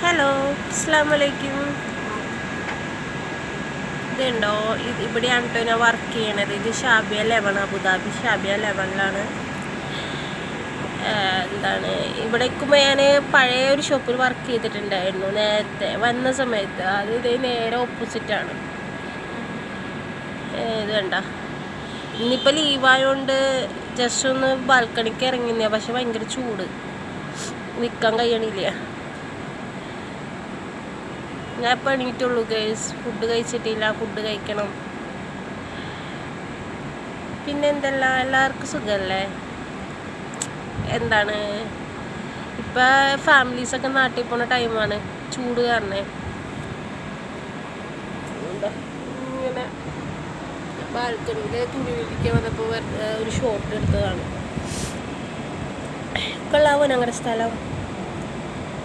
Hello, അസ്സലാമു അലൈക്കും. ഇതുണ്ടോ, ഇവിടെയാണ് കേട്ടോ ഞാൻ വർക്ക് ചെയ്യണത്. ഇത് ഷാബിയ 11, അബുദാബി ഷാബിയ 11ലാണ്. എന്താണ് ഇവിടെ നിൽക്കുമ്പോൾ ഞാൻ പഴയ ഒരു ഷോപ്പിൽ വർക്ക് ചെയ്തിട്ടുണ്ടായിരുന്നു നേരത്തെ വന്ന സമയത്ത്. അത് ഇതേ നേരെ ഓപ്പോസിറ്റാണ്. ഇത് വേണ്ട, ഇന്നിപ്പോൾ ലീവായതുകൊണ്ട് ജസ്റ്റ് ഒന്ന് ബാൽക്കണിക്ക് ഇറങ്ങുന്ന, പക്ഷെ ഭയങ്കര ചൂട്, നിൽക്കാൻ കഴിയണില്ല. ഞാൻ ഇപ്പോൾ എണീറ്റുള്ളൂ ഗേൾസ്. ഫുഡ് കഴിച്ചിട്ടില്ല, ഫുഡ് കഴിക്കണം. പിന്നെ എന്തെല്ലാം, എല്ലാവർക്കും സുഖമല്ലേ? എന്താണ് ഇപ്പം ഫാമിലീസൊക്കെ നാട്ടിൽ പോണ ടൈമാണ്, ചൂട് കാരണേ. ഇങ്ങനെ ബാൽക്കണിയിൽ തുണി വിരിക്കാൻ വന്നപ്പോൾ ഒരു ഷോട്ട് എടുത്തതാണ്. കൊള്ളാവോ ഞങ്ങളുടെ സ്ഥലം?